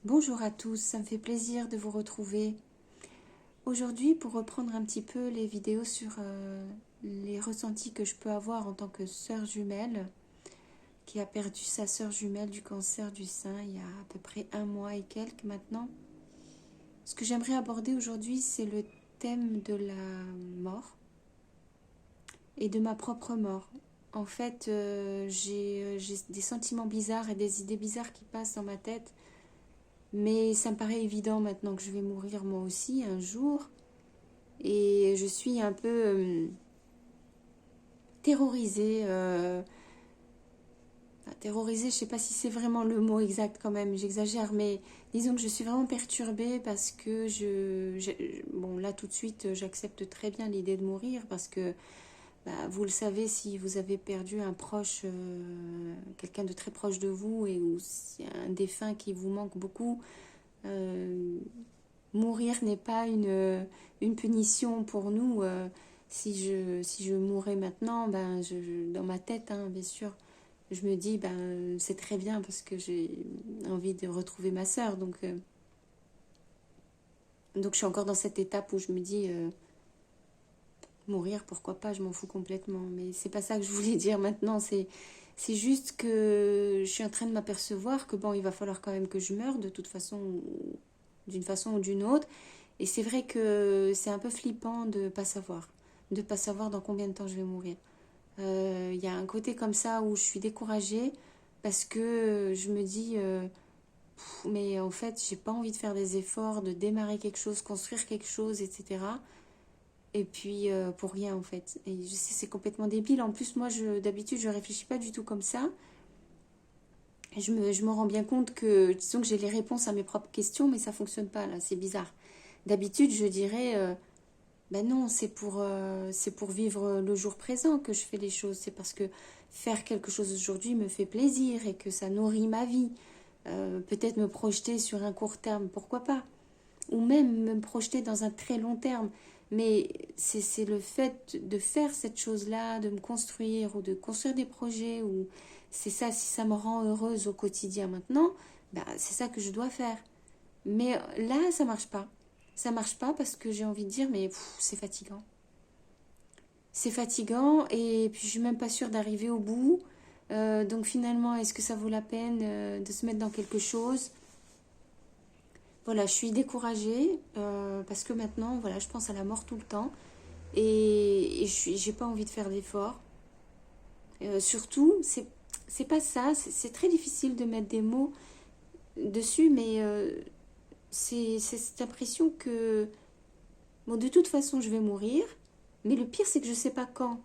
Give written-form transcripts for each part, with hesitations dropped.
Bonjour à tous, ça me fait plaisir de vous retrouver. Aujourd'hui, pour reprendre un petit peu les vidéos sur les ressentis que je peux avoir en tant que sœur jumelle, qui a perdu sa sœur jumelle du cancer du sein il y a à peu près 1 mois et quelques maintenant. Ce que j'aimerais aborder aujourd'hui, c'est le thème de la mort et de ma propre mort. En fait, j'ai des sentiments bizarres et des idées bizarres qui passent dans ma tête. Mais ça me paraît évident maintenant que je vais mourir moi aussi un jour. Et je suis un peu terrorisée. Enfin, terrorisée, je ne sais pas si c'est vraiment le mot exact quand même, j'exagère. Mais disons que je suis vraiment perturbée parce que bon, là tout de suite, j'accepte très bien l'idée de mourir parce que vous le savez, si vous avez perdu un proche, quelqu'un de très proche de vous et ou si un défunt qui vous manque beaucoup, euh, mourir n'est pas une punition pour nous. Si je mourais maintenant, dans ma tête, hein, bien sûr, je me dis, c'est très bien parce que j'ai envie de retrouver ma sœur. Donc je suis encore dans cette étape où je me dis, mourir, pourquoi pas, je m'en fous complètement. Mais c'est pas ça que je voulais dire maintenant. C'est juste que je suis en train de m'apercevoir que bon, il va falloir quand même que je meure de toute façon, d'une façon ou d'une autre. Et c'est vrai que c'est un peu flippant de pas savoir dans combien de temps je vais mourir. Il y a un côté comme ça où je suis découragée parce que je me dis, mais en fait, j'ai pas envie de faire des efforts, de démarrer quelque chose, construire quelque chose, etc. Et puis pour rien en fait. Et je sais, c'est complètement débile. En plus, moi, d'habitude, je réfléchis pas du tout comme ça. Et je me rends bien compte que, disons que j'ai les réponses à mes propres questions, mais ça fonctionne pas là. C'est bizarre. D'habitude, je dirais, ben non, c'est pour vivre le jour présent que je fais les choses. C'est parce que faire quelque chose aujourd'hui me fait plaisir et que ça nourrit ma vie. Peut-être me projeter sur un court terme, pourquoi pas. Ou même me projeter dans un très long terme. Mais c'est le fait de faire cette chose-là, de me construire ou de construire des projets, ou c'est ça, si ça me rend heureuse au quotidien maintenant, c'est ça que je dois faire. Mais là, ça marche pas. Ça marche pas parce que j'ai envie de dire, mais c'est fatigant. C'est fatigant et puis je suis même pas sûre d'arriver au bout. Donc finalement, est-ce que ça vaut la peine de se mettre dans quelque chose? Voilà, je suis découragée parce que maintenant, voilà, je pense à la mort tout le temps et j'ai pas envie de faire d'efforts. Surtout, c'est pas ça, c'est très difficile de mettre des mots dessus, mais c'est cette impression que, bon, de toute façon, je vais mourir, mais le pire, c'est que je sais pas quand.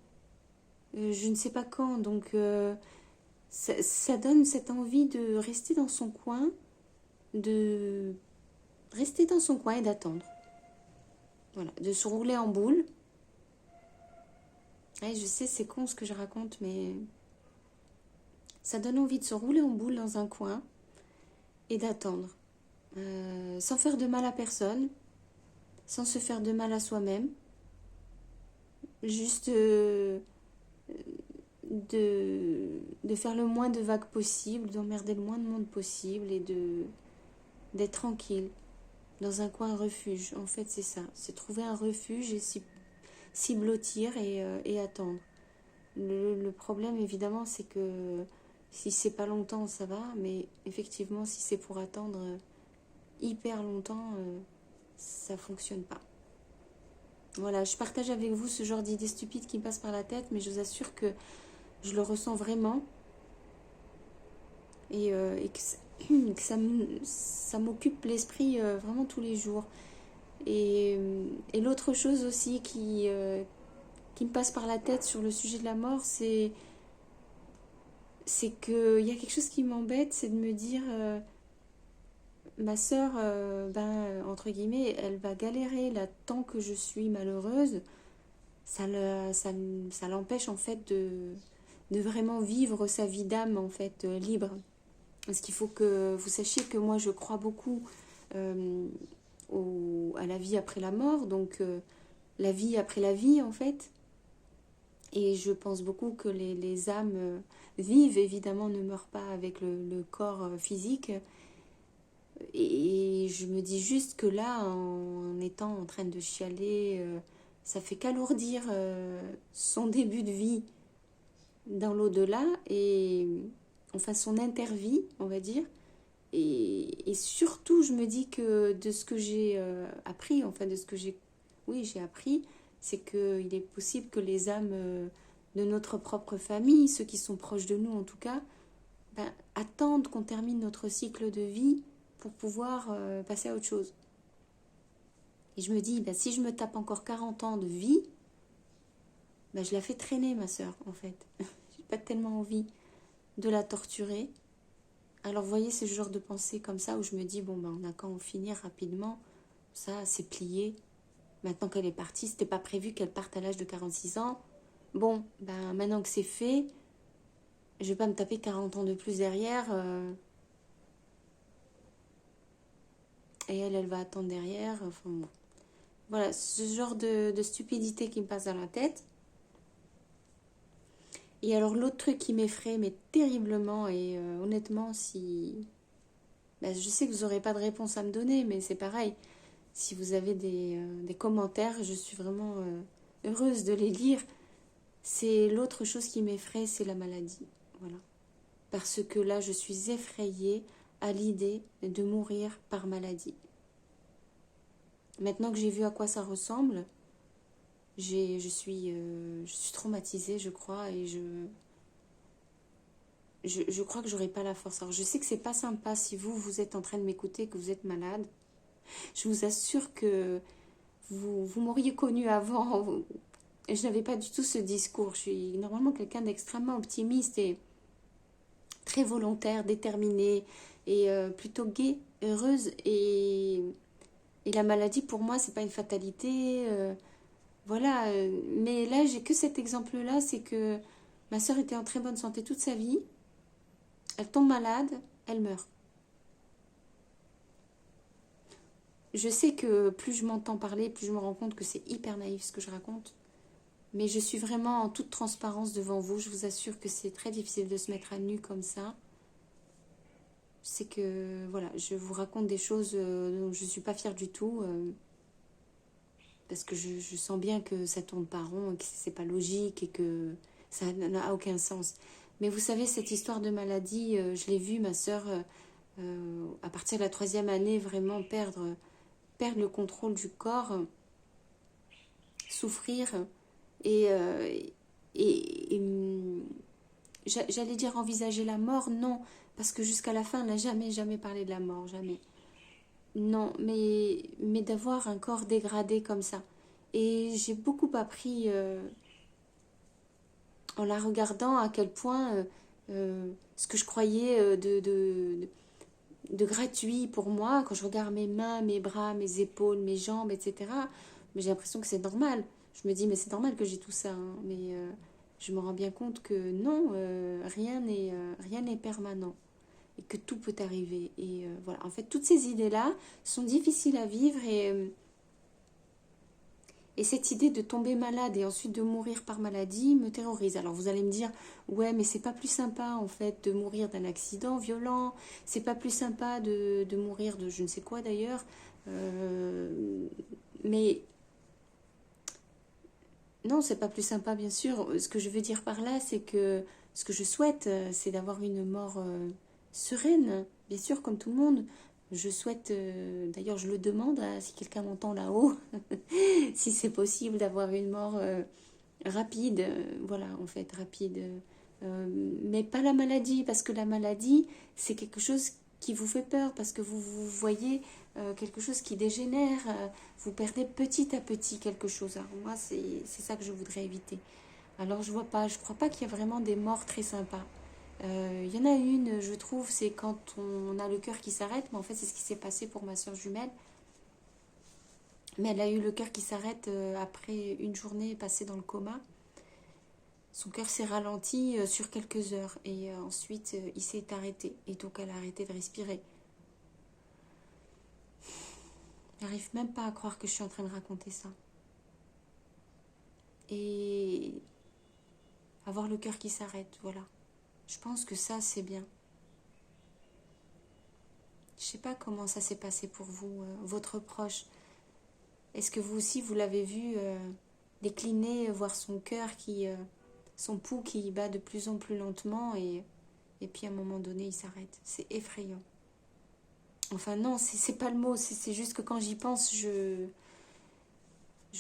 Je ne sais pas quand, donc ça donne cette envie de rester dans son coin, de rester dans son coin et d'attendre. Voilà, de se rouler en boule. Ouais, je sais, c'est con ce que je raconte, mais ça donne envie de se rouler en boule dans un coin et d'attendre. Sans faire de mal à personne, sans se faire de mal à soi-même. Juste de faire le moins de vagues possible, d'emmerder le moins de monde possible et d'être tranquille dans un coin refuge. En fait, c'est ça. C'est trouver un refuge et s'y blottir et attendre. Le problème, évidemment, c'est que si c'est pas longtemps, ça va, mais effectivement, si c'est pour attendre hyper longtemps, ça fonctionne pas. Voilà, je partage avec vous ce genre d'idées stupides qui me passent par la tête, mais je vous assure que je le ressens vraiment et que ça m'occupe l'esprit vraiment tous les jours. Et l'autre chose aussi qui me passe par la tête sur le sujet de la mort, c'est qu'il y a quelque chose qui m'embête, c'est de me dire, ma sœur, entre guillemets, elle va galérer là tant que je suis malheureuse. Ça l'empêche en fait de vraiment vivre sa vie d'âme en fait libre. Parce qu'il faut que vous sachiez que moi je crois beaucoup euh, à la vie après la mort, donc la vie après la vie en fait. Et je pense beaucoup que les âmes vivent, évidemment, ne meurent pas avec le corps physique. Et je me dis juste que là, en étant en train de chialer, ça fait qu'alourdir son début de vie dans l'au-delà et enfin son intervie, on va dire. Et surtout, je me dis que de ce que j'ai appris, enfin de ce que j'ai appris, c'est qu'il est possible que les âmes de notre propre famille, ceux qui sont proches de nous en tout cas, ben, attendent qu'on termine notre cycle de vie pour pouvoir passer à autre chose. Et je me dis, ben, si je me tape encore 40 ans de vie, ben, je la fais traîner, ma sœur, en fait. J'ai pas tellement envie de la torturer. Alors, vous voyez, c'est ce genre de pensée comme ça où je me dis, bon, ben, on a qu'à en finir rapidement. Ça, c'est plié. Maintenant qu'elle est partie, c'était pas prévu qu'elle parte à l'âge de 46 ans. Bon, ben, maintenant que c'est fait, je vais pas me taper 40 ans de plus derrière. Et elle va attendre derrière. Enfin, bon. Voilà, ce genre de stupidité qui me passe dans la tête. Et alors, l'autre truc qui m'effraie, mais terriblement, et honnêtement, si... Ben, je sais que vous n'aurez pas de réponse à me donner, mais c'est pareil. Si vous avez des commentaires, je suis vraiment heureuse de les lire. C'est l'autre chose qui m'effraie, c'est la maladie. Voilà. Parce que là, je suis effrayée à l'idée de mourir par maladie. Maintenant que j'ai vu à quoi ça ressemble, je suis traumatisée, je crois, et je crois que j'aurai pas la force. Alors, je sais que c'est pas sympa si vous êtes en train de m'écouter, que vous êtes malade. Je vous assure que vous m'auriez connu avant. Et je n'avais pas du tout ce discours. Je suis normalement quelqu'un d'extrêmement optimiste et très volontaire, déterminée et plutôt gaie, heureuse. Et la maladie, pour moi, c'est pas une fatalité. Voilà. Mais là, j'ai que cet exemple-là, c'est que ma sœur était en très bonne santé toute sa vie. Elle tombe malade, elle meurt. Je sais que plus je m'entends parler, plus je me rends compte que c'est hyper naïf ce que je raconte. Mais je suis vraiment en toute transparence devant vous. Je vous assure que c'est très difficile de se mettre à nu comme ça. C'est que, voilà, je vous raconte des choses dont je ne suis pas fière du tout. Parce que je sens bien que ça tourne pas rond, que c'est pas logique et que ça n'a aucun sens. Mais vous savez, cette histoire de maladie, je l'ai vue, ma sœur, à partir de la 3e année, vraiment perdre le contrôle du corps, souffrir et, j'allais dire envisager la mort, non, parce que jusqu'à la fin, elle n'a jamais parlé de la mort, jamais. Non, mais d'avoir un corps dégradé comme ça. Et j'ai beaucoup appris en la regardant à quel point ce que je croyais de gratuit pour moi, quand je regarde mes mains, mes bras, mes épaules, mes jambes, etc., mais j'ai l'impression que c'est normal. Je me dis, mais c'est normal que j'ai tout ça, hein. Mais je me rends bien compte que non, rien n'est permanent et que tout peut arriver. Et voilà, en fait, toutes ces idées-là sont difficiles à vivre et cette idée de tomber malade et ensuite de mourir par maladie me terrorise. Alors vous allez me dire, ouais, mais c'est pas plus sympa en fait de mourir d'un accident violent, c'est pas plus sympa de mourir de je ne sais quoi d'ailleurs. Mais non, c'est pas plus sympa bien sûr. Ce que je veux dire par là, c'est que ce que je souhaite, c'est d'avoir une mort sereine, bien sûr, comme tout le monde. Je souhaite, d'ailleurs je le demande, si quelqu'un m'entend là-haut, si c'est possible d'avoir une mort rapide, voilà, en fait, rapide. Mais pas la maladie, parce que la maladie, c'est quelque chose qui vous fait peur, parce que vous voyez quelque chose qui dégénère, vous perdez petit à petit quelque chose. Alors moi, c'est ça que je voudrais éviter. Alors je vois pas, je crois pas qu'il y a vraiment des morts très sympas. Il y en a une, je trouve, c'est quand on a le cœur qui s'arrête, mais en fait c'est ce qui s'est passé pour ma soeur jumelle. Mais elle a eu le cœur qui s'arrête après une journée passée dans le coma. Son cœur s'est ralenti sur quelques heures et ensuite il s'est arrêté. Et donc elle a arrêté de respirer. J'arrive même pas à croire que je suis en train de raconter ça. Et avoir le cœur qui s'arrête, voilà. Je pense que ça c'est bien. Je sais pas comment ça s'est passé pour vous, votre proche. Est-ce que vous aussi, vous l'avez vu décliner, voir son cœur son pouls qui bat de plus en plus lentement et puis à un moment donné, il s'arrête. C'est effrayant. Enfin non, c'est pas le mot, c'est juste que quand j'y pense, je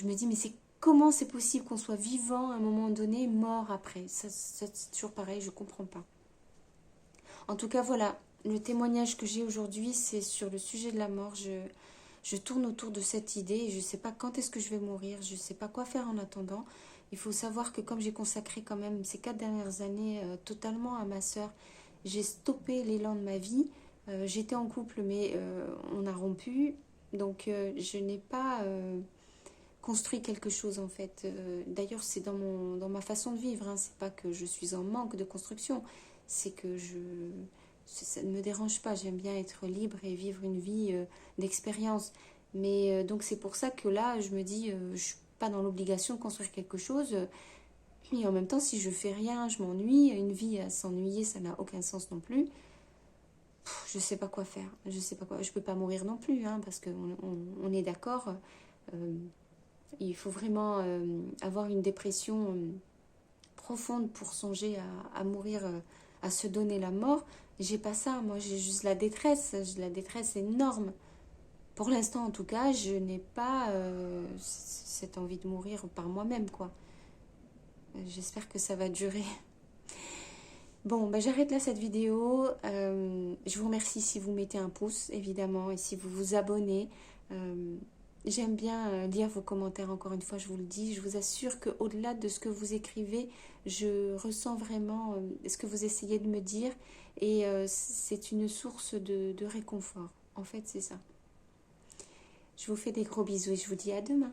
me dis, mais comment c'est possible qu'on soit vivant à un moment donné, mort après? Ça, c'est toujours pareil, je comprends pas. En tout cas, voilà, le témoignage que j'ai aujourd'hui, c'est sur le sujet de la mort. Je tourne autour de cette idée et je ne sais pas quand est-ce que je vais mourir, je ne sais pas quoi faire en attendant. Il faut savoir que comme j'ai consacré quand même ces 4 dernières années totalement à ma sœur, j'ai stoppé l'élan de ma vie. J'étais en couple mais on a rompu, donc je n'ai pas construit quelque chose en fait. D'ailleurs c'est dans ma façon de vivre, hein. C'est pas que je suis en manque de construction, c'est que ça ne me dérange pas, j'aime bien être libre et vivre une vie d'expérience. Mais donc c'est pour ça que là, je me dis, je suis pas dans l'obligation de construire quelque chose. Et en même temps, si je fais rien, je m'ennuie. Une vie à s'ennuyer, ça n'a aucun sens non plus. Je sais pas quoi faire. Je sais pas quoi. Je peux pas mourir non plus, hein, parce qu'on est d'accord. euh, il faut vraiment avoir une dépression profonde pour songer à mourir, à se donner la mort. J'ai pas ça, moi j'ai juste la détresse, j'ai la détresse énorme. Pour l'instant en tout cas, je n'ai pas cette envie de mourir par moi-même quoi. J'espère que ça va durer. Bon, bah, j'arrête là cette vidéo. Je vous remercie si vous mettez un pouce évidemment et si vous vous abonnez. Euh, J'aime bien lire vos commentaires, encore une fois, je vous le dis. Je vous assure qu'au-delà de ce que vous écrivez, je ressens vraiment ce que vous essayez de me dire et c'est une source de réconfort. En fait, c'est ça. Je vous fais des gros bisous et je vous dis à demain.